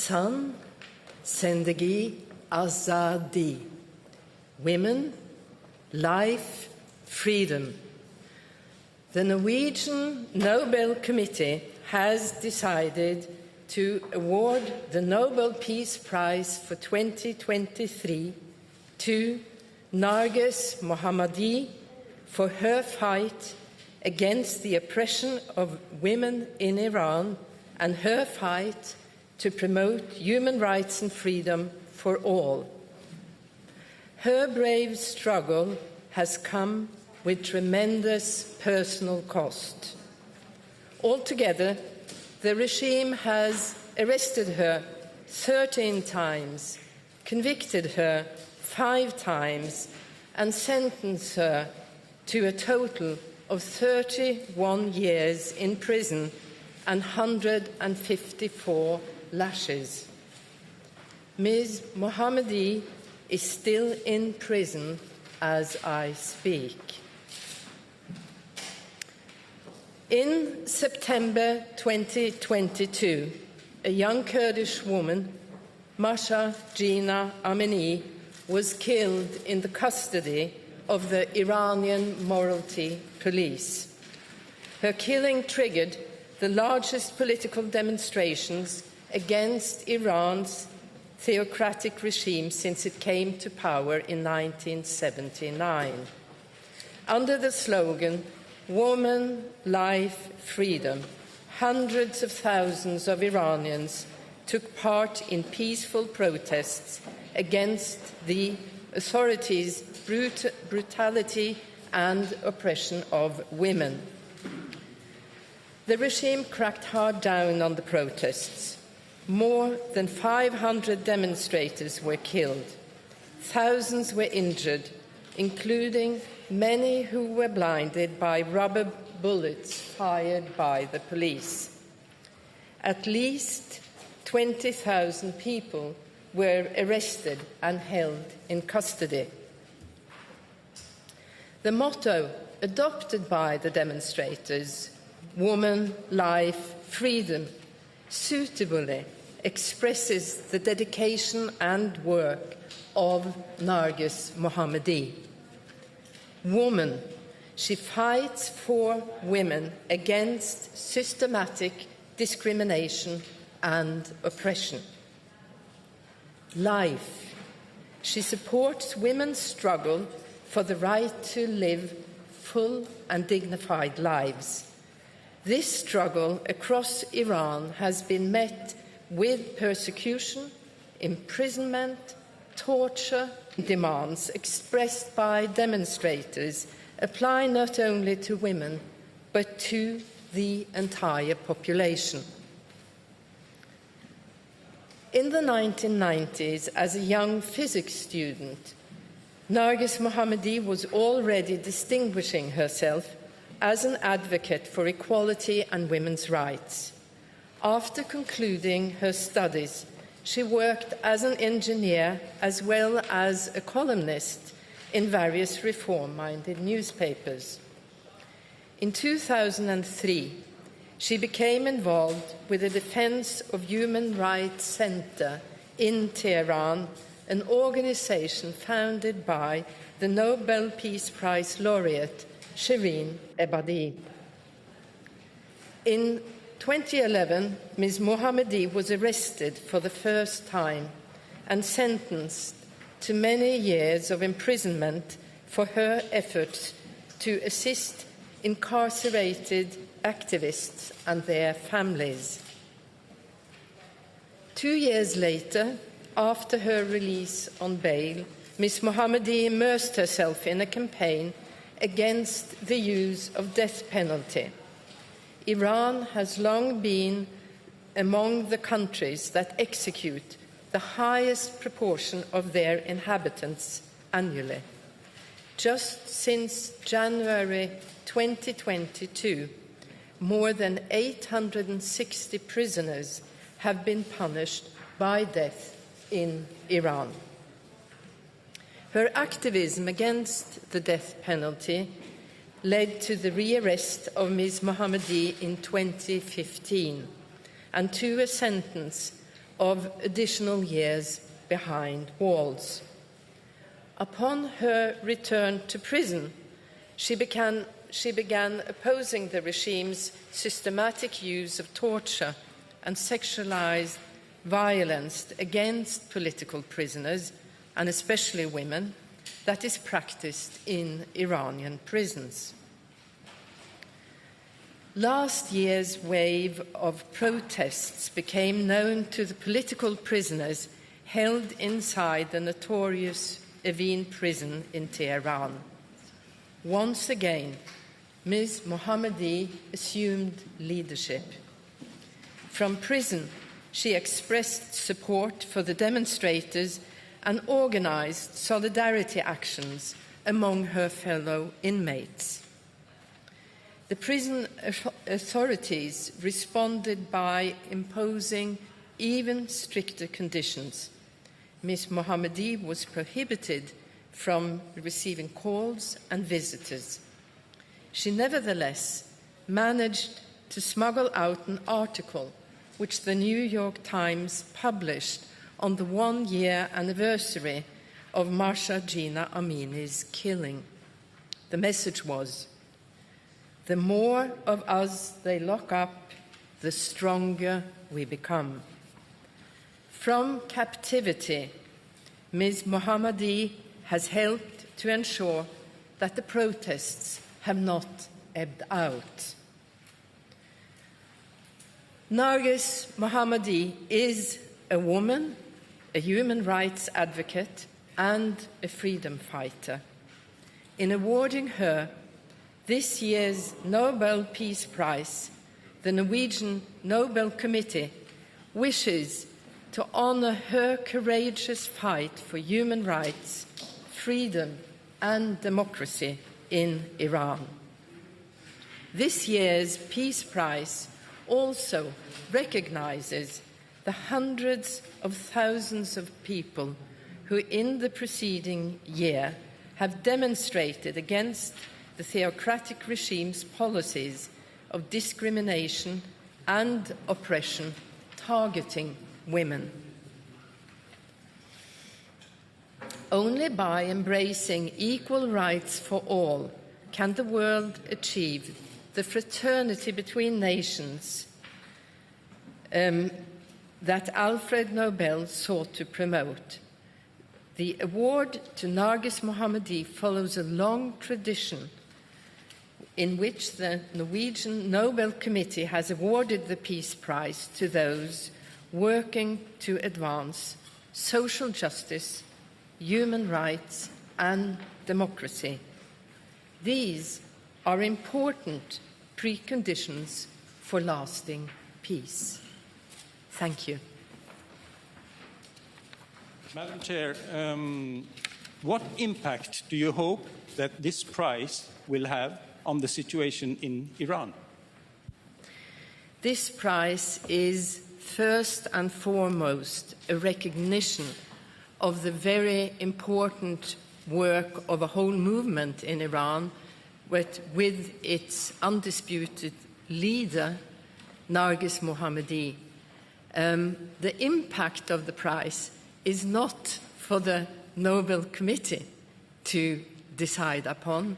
Insan, zindagi, azadi. Women, life, freedom. The Norwegian Nobel Committee has decided to award the Nobel Peace Prize for 2023 to Narges Mohammadi for her fight against the oppression of women in Iran and her fight to promote human rights and freedom for all. Her brave struggle has come with tremendous personal cost. Altogether, the regime has arrested her 13 times, convicted her 5 times, and sentenced her to a total of 31 years in prison and 154 lashes. Ms. Mohammadi is still in prison as I speak. In September 2022, a young Kurdish woman, Masha Gina Amini, was killed in the custody of the Iranian morality police. Her killing triggered the largest political demonstrations against Iran's theocratic regime since it came to power in 1979. Under the slogan, "Woman, Life, Freedom," hundreds of thousands of Iranians took part in peaceful protests against the authorities' brutality and oppression of women. The regime cracked hard down on the protests. More than 500 demonstrators were killed. Thousands were injured, including many who were blinded by rubber bullets fired by the police. At least 20,000 people were arrested and held in custody. The motto adopted by the demonstrators, "Woman, Life, Freedom," suitably expresses the dedication and work of Narges Mohammadi. Woman, she fights for women against systematic discrimination and oppression. Life, she supports women's struggle for the right to live full and dignified lives. This struggle across Iran has been met with persecution, imprisonment, torture. Demands expressed by demonstrators apply not only to women, but to the entire population. In the 1990s, as a young physics student, Narges Mohammadi was already distinguishing herself as an advocate for equality and women's rights. After concluding her studies, she worked as an engineer as well as a columnist in various reform-minded newspapers. In 2003, she became involved with the Defense of Human Rights Center in Tehran, an organization founded by the Nobel Peace Prize laureate Shirin Ebadi. In 2011, Ms. Mohammadi was arrested for the first time and sentenced to many years of imprisonment for her efforts to assist incarcerated activists and their families. 2 years later, after her release on bail, Ms. Mohammadi immersed herself in a campaign against the use of death penalty. Iran has long been among the countries that execute the highest proportion of their inhabitants annually. Just since January 2022, more than 860 prisoners have been punished by death in Iran. Her activism against the death penalty led to the rearrest of Ms. Mohammadi in 2015 and to a sentence of additional years behind walls. Upon her return to prison, she began opposing the regime's systematic use of torture and sexualized violence against political prisoners, and especially women, that is practiced in Iranian prisons. Last year's wave of protests became known to the political prisoners held inside the notorious Evin prison in Tehran. Once again, Ms. Mohammadi assumed leadership. From prison, she expressed support for the demonstrators and organized solidarity actions among her fellow inmates. The prison authorities responded by imposing even stricter conditions. Ms. Mohammadi was prohibited from receiving calls and visitors. She nevertheless managed to smuggle out an article which the New York Times published on the one-year anniversary of Mahsa Jina Amini's killing. The message was, "The more of us they lock up, the stronger we become." From captivity, Ms. Mohammadi has helped to ensure that the protests have not ebbed out. Narges Mohammadi is a woman, a human rights advocate, and a freedom fighter. In awarding her this year's Nobel Peace Prize, the Norwegian Nobel Committee wishes to honor her courageous fight for human rights, freedom, and democracy in Iran. This year's Peace Prize also recognizes the hundreds of thousands of people who in the preceding year have demonstrated against the theocratic regime's policies of discrimination and oppression targeting women. Only by embracing equal rights for all can the world achieve the fraternity between nations that Alfred Nobel sought to promote. The award to Narges Mohammadi follows a long tradition in which the Norwegian Nobel Committee has awarded the Peace Prize to those working to advance social justice, human rights, and democracy. These are important preconditions for lasting peace. Thank you. Madam Chair, what impact do you hope that this prize will have on the situation in Iran? This prize is first and foremost a recognition of the very important work of a whole movement in Iran with its undisputed leader, Narges Mohammadi. The impact of the prize is not for the Nobel Committee to decide upon.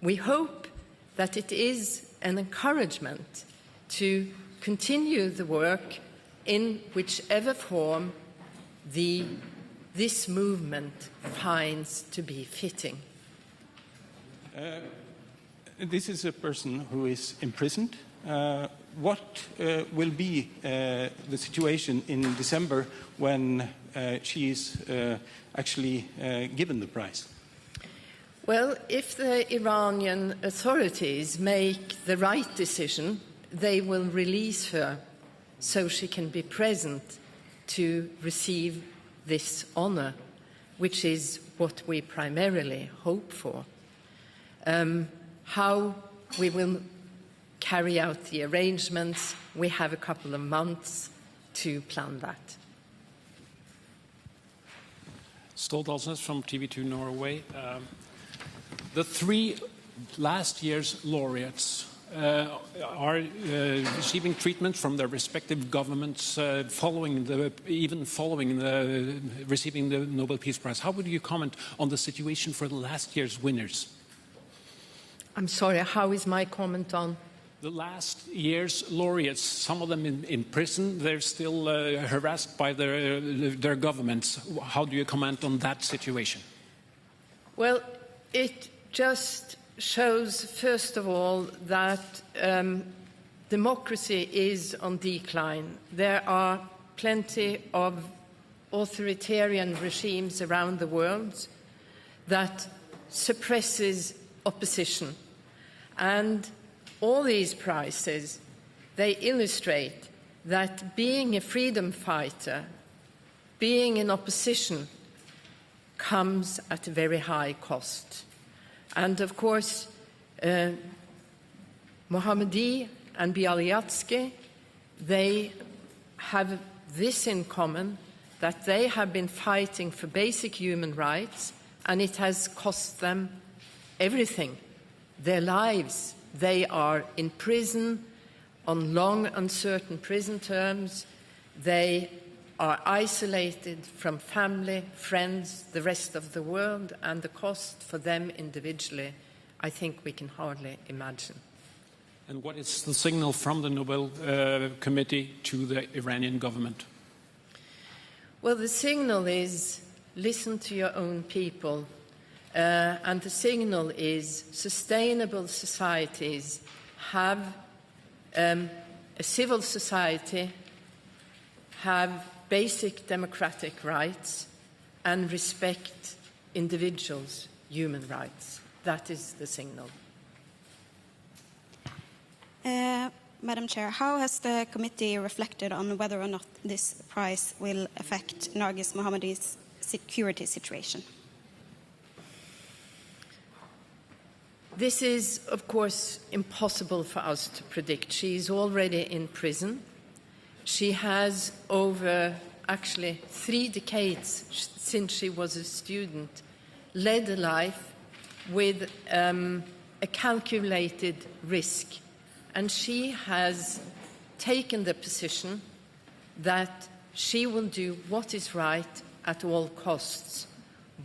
We hope that it is an encouragement to continue the work in whichever form this movement finds to be fitting. This is a person who is imprisoned. What will be the situation in December when she is actually given the prize? Well, if the Iranian authorities make the right decision, they will release her so she can be present to receive this honor, which is what we primarily hope for. How we will carry out the arrangements, we have a couple of months to plan that. Ståle from TV2 Norway. The three last year's laureates are receiving treatment from their respective governments following receiving the Nobel Peace Prize. How would you comment on the situation for the last year's winners? I'm sorry, how is my comment on? The last year's laureates, some of them in prison, they're still harassed by their governments. How do you comment on that situation? Well, it just shows, first of all, that democracy is on decline. There are plenty of authoritarian regimes around the world that suppresses opposition. And all these prizes, they illustrate that being a freedom fighter, being in opposition, comes at a very high cost. And of course, Mohammadi and Bialyatsky, they have this in common, that they have been fighting for basic human rights, and it has cost them everything, their lives. They are in prison on long, uncertain prison terms. They are isolated from family, friends, the rest of the world, and the cost for them individually, I think we can hardly imagine. And what is the signal from the Nobel Committee to the Iranian government? Well, the signal is listen to your own people. And the signal is sustainable societies have a civil society, have basic democratic rights, and respect individuals' human rights. That is the signal. Madam Chair, how has the committee reflected on whether or not this prize will affect Nargis Mohammadi's security situation? This is, of course, impossible for us to predict. She is already in prison. She has, over actually 3 decades since she was a student, led a life with a calculated risk. And she has taken the position that she will do what is right at all costs.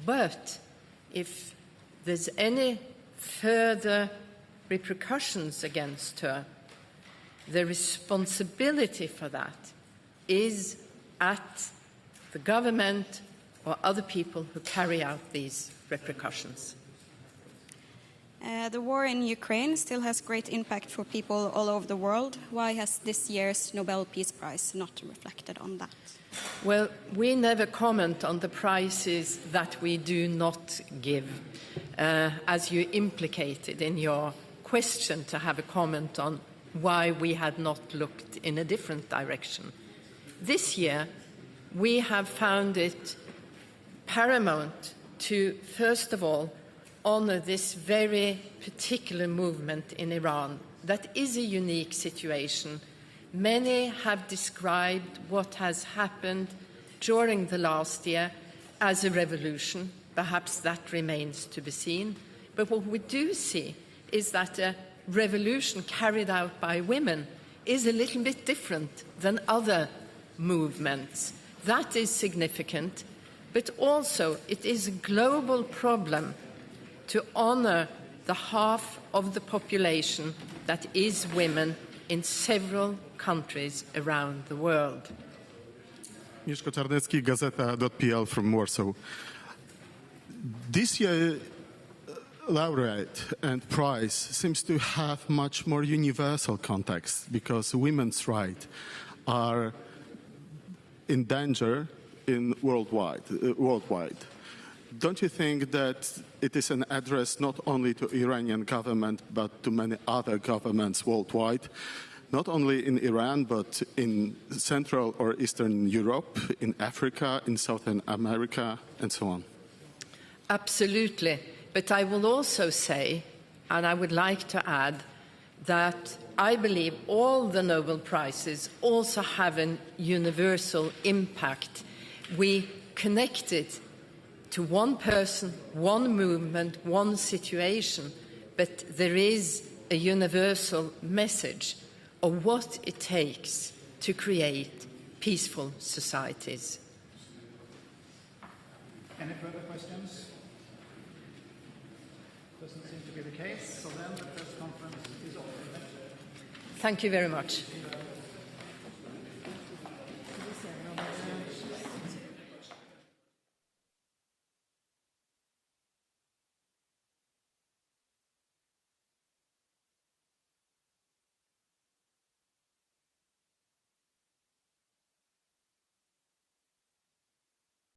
But if there's any further repercussions against her, the responsibility for that is at the government or other people who carry out these repercussions. The war in Ukraine still has great impact for people all over the world. Why has this year's Nobel Peace Prize not reflected on that? Well, we never comment on the prizes that we do not give, as you implicated in your question to have a comment on why we had not looked in a different direction. This year, we have found it paramount to, first of all, honor this very particular movement in Iran. That is a unique situation. Many have described what has happened during the last year as a revolution. Perhaps that remains to be seen. But what we do see is that a revolution carried out by women is a little bit different than other movements. That is significant, but also it is a global problem to honor the half of the population that is women in several countries around the world. Mieszko Czarnecki, Gazeta.pl from Warsaw. This year, laureate and prize seems to have much more universal context because women's rights are in danger worldwide. Don't you think that it is an address not only to Iranian government but to many other governments worldwide, not only in Iran but in Central or Eastern Europe, in Africa, in Southern America, and so on? Absolutely. But I will also say, and I would like to add, that I believe all the Nobel Prizes also have a universal impact. We connect it to one person, one movement, one situation, but there is a universal message of what it takes to create peaceful societies. Any further questions? Doesn't seem to be the case, so then the press conference is over. Thank you very much.